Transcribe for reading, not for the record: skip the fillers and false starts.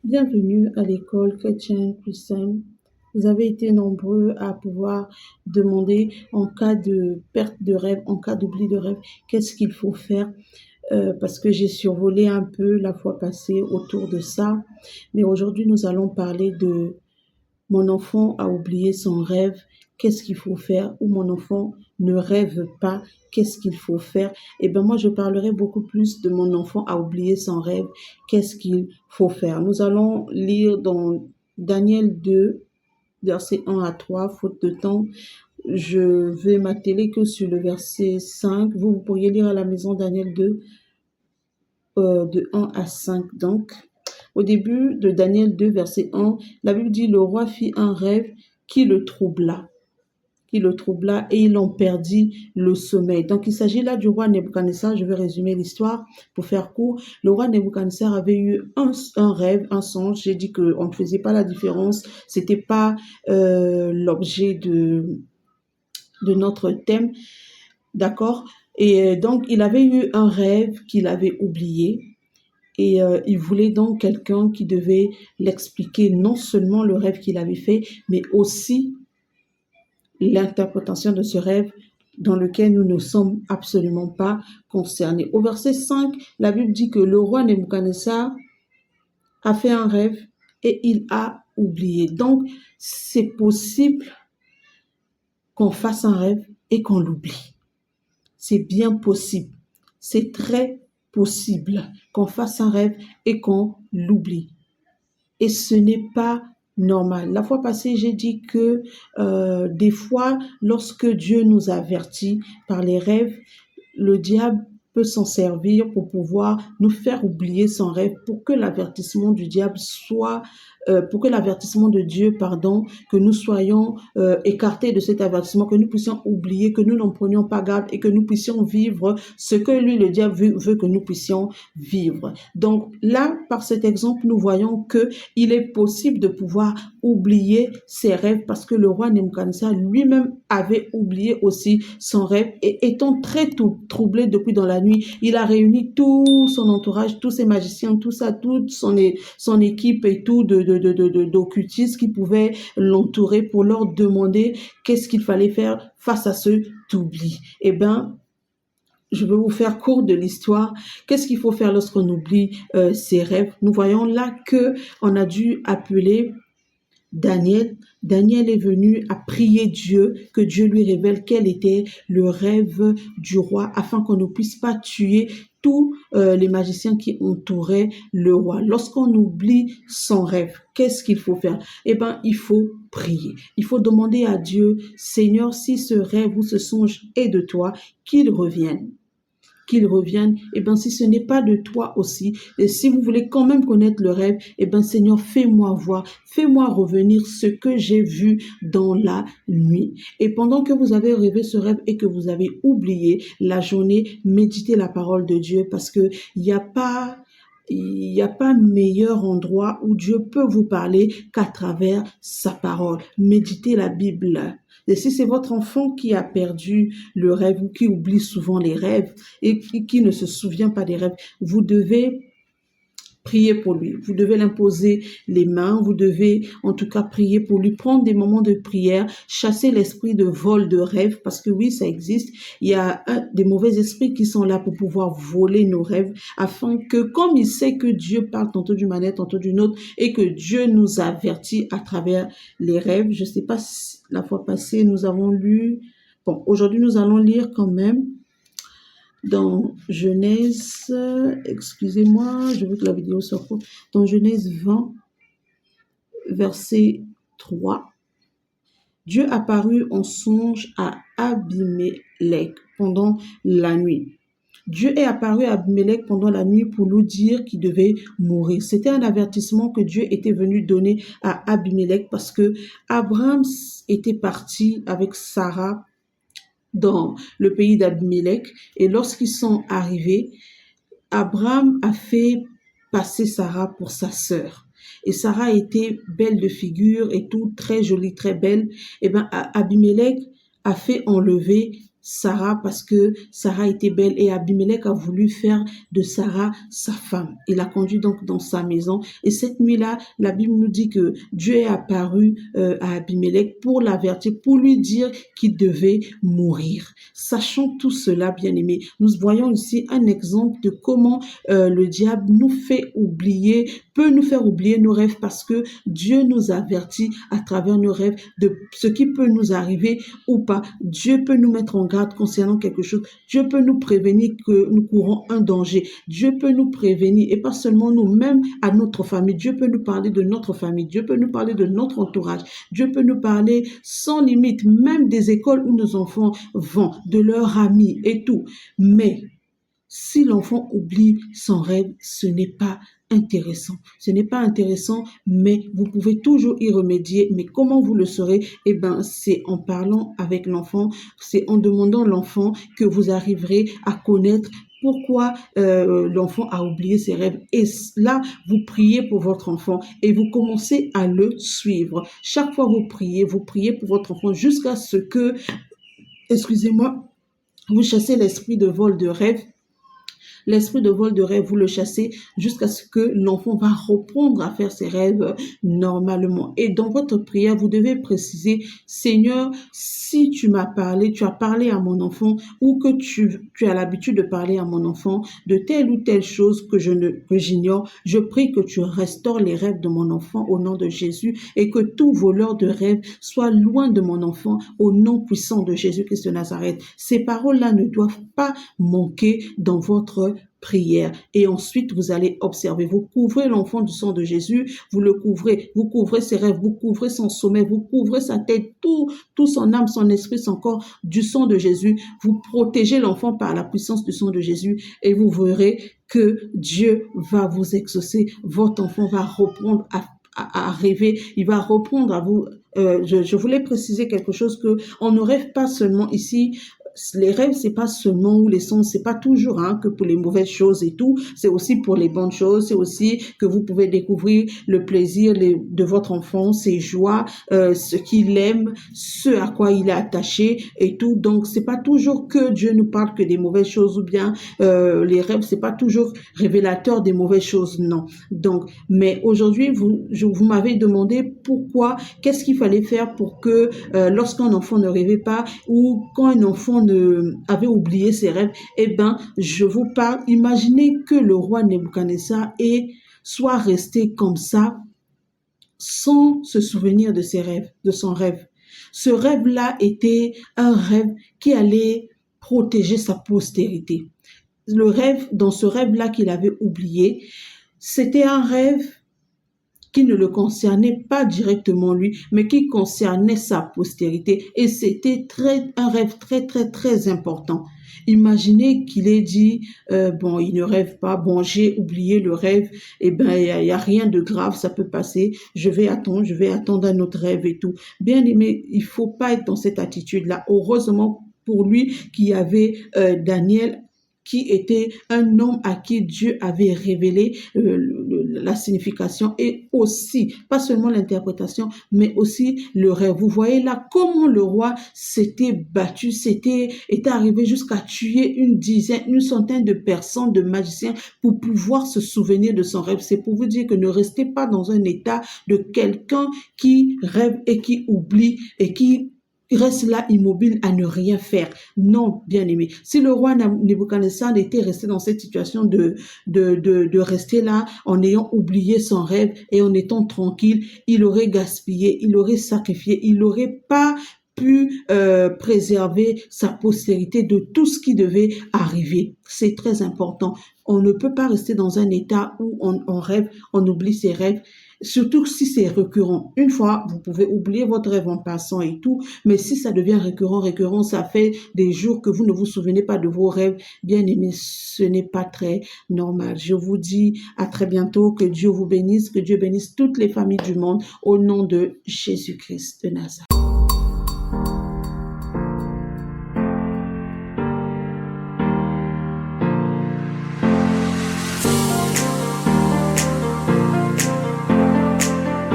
Bienvenue à l'école chrétienne plus simple. Vous avez été nombreux à pouvoir demander en cas de perte de rêve, en cas d'oubli de rêve, qu'est-ce qu'il faut faire parce que j'ai survolé un peu la fois passée autour de ça. Mais aujourd'hui, nous allons parler de mon enfant a oublié son rêve, qu'est-ce qu'il faut faire? Ou mon enfant ne rêve pas, qu'est-ce qu'il faut faire? Eh bien, moi, je parlerai beaucoup plus de mon enfant a oublié son rêve, qu'est-ce qu'il faut faire? Nous allons lire dans Daniel 2, versets 1 à 3, faute de temps. Je vais m'atteler que sur le verset 5. Vous pourriez lire à la maison Daniel 2, de 1 à 5. Donc, au début de Daniel 2, verset 1, la Bible dit, le roi fit un rêve qui le troubla, et il en perdit le sommeil. Donc, il s'agit là du roi Nebuchadnezzar. Je vais résumer l'histoire pour faire court. Le roi Nebuchadnezzar avait eu un rêve, un songe. J'ai dit qu'on ne faisait pas la différence. C'était pas l'objet de notre thème. D'accord? Et donc, il avait eu un rêve qu'il avait oublié. Et il voulait donc quelqu'un qui devait l'expliquer, non seulement le rêve qu'il avait fait, mais aussi l'interprétation de ce rêve dans lequel nous ne sommes absolument pas concernés. Au verset 5, la Bible dit que le roi Nebuchadnezzar a fait un rêve et il a oublié. Donc, c'est possible qu'on fasse un rêve et qu'on l'oublie. C'est bien possible. C'est très possible qu'on fasse un rêve et qu'on l'oublie. Et ce n'est pas normal. La fois passée, j'ai dit que des fois, lorsque Dieu nous avertit par les rêves, le diable peut s'en servir pour pouvoir nous faire oublier son rêve, pour que l'avertissement du diable soit, pour que l'avertissement de Dieu, pardon, que nous soyons écartés de cet avertissement, que nous puissions oublier, que nous n'en prenions pas garde et que nous puissions vivre ce que lui, le diable, veut que nous puissions vivre. Donc là, par cet exemple, nous voyons que il est possible de pouvoir oublier ses rêves parce que le roi Nebuchadnezzar lui-même avait oublié aussi son rêve et étant très troublé depuis dans la nuit, il a réuni tout son entourage, tous ses magiciens, tout ça, toute son équipe et tout d'occultistes qui pouvaient l'entourer pour leur demander qu'est-ce qu'il fallait faire face à ce oubli. Eh ben, je vais vous faire court de l'histoire. Qu'est-ce qu'il faut faire lorsqu'on oublie ses rêves? Nous voyons là que on a dû appeler Daniel. Daniel est venu à prier Dieu, que Dieu lui révèle quel était le rêve du roi, afin qu'on ne puisse pas tuer tous les magiciens qui entouraient le roi. Lorsqu'on oublie son rêve, qu'est-ce qu'il faut faire? Eh bien, il faut prier. Il faut demander à Dieu, Seigneur, si ce rêve ou ce songe est de toi, qu'il revienne. Qu'il revienne, et bien si ce n'est pas de toi aussi, et si vous voulez quand même connaître le rêve, et bien Seigneur, fais-moi voir, fais-moi revenir ce que j'ai vu dans la nuit. Et pendant que vous avez rêvé ce rêve et que vous avez oublié la journée, méditez la parole de Dieu parce que il n'y a pas meilleur endroit où Dieu peut vous parler qu'à travers sa parole. Méditez la Bible. Et si c'est votre enfant qui a perdu le rêve ou qui oublie souvent les rêves et qui ne se souvient pas des rêves, vous devez prier pour lui. Vous devez l'imposer les mains. Vous devez en tout cas prier pour lui, prendre des moments de prière, chasser l'esprit de vol de rêve parce que oui, ça existe. Il y a des mauvais esprits qui sont là pour pouvoir voler nos rêves afin que comme il sait que Dieu parle tantôt d'une manière, tantôt d'une autre et que Dieu nous avertit à travers les rêves. Je ne sais pas si la fois passée nous avons lu. Bon, aujourd'hui nous allons lire quand même dans Genèse, excusez-moi, je veux que la vidéo soit courte, dans Genèse 20, verset 3, Dieu apparut en songe à Abimelech pendant la nuit. Dieu est apparu à Abimelech pendant la nuit pour lui dire qu'il devait mourir. C'était un avertissement que Dieu était venu donner à Abimelech parce que Abraham était parti avec Sarah dans le pays d'Abimelech et lorsqu'ils sont arrivés, Abraham a fait passer Sarah pour sa sœur. Et Sarah était belle de figure et tout, très jolie, très belle. Et bien, Abimelech a fait enlever Sarah parce que Sarah était belle et Abimelech a voulu faire de Sarah sa femme. Il l'a conduit donc dans sa maison et cette nuit-là, la Bible nous dit que Dieu est apparu à Abimelech pour l'avertir, pour lui dire qu'il devait mourir. Sachant tout cela, bien-aimés, nous voyons ici un exemple de comment le diable nous fait oublier, peut nous faire oublier nos rêves parce que Dieu nous avertit à travers nos rêves de ce qui peut nous arriver ou pas. Dieu peut nous mettre en garde concernant quelque chose. Dieu peut nous prévenir que nous courons un danger. Dieu peut nous prévenir et pas seulement nous, même à notre famille. Dieu peut nous parler de notre famille. Dieu peut nous parler de notre entourage. Dieu peut nous parler sans limite, même des écoles où nos enfants vont, de leurs amis et tout. Mais si l'enfant oublie son rêve, ce n'est pas intéressant. Ce n'est pas intéressant, mais vous pouvez toujours y remédier. Mais comment vous le saurez? Eh ben, c'est en parlant avec l'enfant, c'est en demandant à l'enfant que vous arriverez à connaître pourquoi l'enfant a oublié ses rêves. Et là, vous priez pour votre enfant et vous commencez à le suivre. Chaque fois vous priez pour votre enfant jusqu'à ce que, excusez-moi, vous chassez l'esprit de vol de rêve. L'esprit de vol de rêve, vous le chassez jusqu'à ce que l'enfant va reprendre à faire ses rêves normalement. Et dans votre prière, vous devez préciser, Seigneur, si tu m'as parlé, tu as parlé à mon enfant ou que tu as l'habitude de parler à mon enfant de telle ou telle chose que j'ignore, je prie que tu restaures les rêves de mon enfant au nom de Jésus et que tout voleur de rêves soit loin de mon enfant au nom puissant de Jésus-Christ de Nazareth. Ces paroles-là ne doivent pas manquer dans votre prière. Et ensuite, vous allez observer. Vous couvrez l'enfant du sang de Jésus, vous le couvrez, vous couvrez ses rêves, vous couvrez son sommeil, vous couvrez sa tête, tout son âme, son esprit, son corps du sang de Jésus. Vous protégez l'enfant par la puissance du sang de Jésus et vous verrez que Dieu va vous exaucer. Votre enfant va reprendre à rêver, il va reprendre à vous. Je voulais préciser quelque chose que on ne rêve pas seulement ici. Les rêves, c'est pas seulement ou les sons, c'est pas toujours que pour les mauvaises choses et tout, c'est aussi pour les bonnes choses, c'est aussi que vous pouvez découvrir le plaisir de votre enfant, ses joies, ce qu'il aime, ce à quoi il est attaché et tout. Donc, c'est pas toujours que Dieu nous parle que des mauvaises choses ou bien les rêves, c'est pas toujours révélateur des mauvaises choses, non. Donc, mais aujourd'hui, vous m'avez demandé pourquoi, qu'est-ce qu'il fallait faire pour que lorsqu'un enfant ne rêvait pas ou quand un enfant avait oublié ses rêves, eh ben, je vous parle, imaginez que le roi Nebuchadnezzar soit resté comme ça, sans se souvenir de ses rêves, de son rêve. Ce rêve-là était un rêve qui allait protéger sa postérité. Dans ce rêve-là qu'il avait oublié, c'était un rêve qui ne le concernait pas directement lui, mais qui concernait sa postérité. Et c'était un rêve très, très, très important. Imaginez qu'il ait dit, bon, il ne rêve pas, bon, j'ai oublié le rêve, eh ben, il y a rien de grave, ça peut passer, je vais attendre un autre rêve et tout. Bien aimé, il faut pas être dans cette attitude-là. Heureusement pour lui qu'il y avait Daniel, qui était un homme à qui Dieu avait révélé la signification et aussi, pas seulement l'interprétation, mais aussi le rêve. Vous voyez là comment le roi s'était battu, était arrivé jusqu'à tuer une centaine de personnes, de magiciens, pour pouvoir se souvenir de son rêve. C'est pour vous dire que ne restez pas dans un état de quelqu'un qui rêve et qui oublie et qui reste là immobile à ne rien faire. Non, bien aimé. Si le roi Nebuchadnezzar était resté dans cette situation de rester là en ayant oublié son rêve et en étant tranquille, il aurait gaspillé, il aurait sacrifié, il n'aurait pas pu préserver sa postérité de tout ce qui devait arriver. C'est très important. On ne peut pas rester dans un état où on rêve, on oublie ses rêves. Surtout si c'est récurrent. Une fois, vous pouvez oublier votre rêve en passant et tout, mais si ça devient récurrent, ça fait des jours que vous ne vous souvenez pas de vos rêves, bien aimé, ce n'est pas très normal. Je vous dis à très bientôt, que Dieu vous bénisse, que Dieu bénisse toutes les familles du monde, au nom de Jésus-Christ de Nazareth.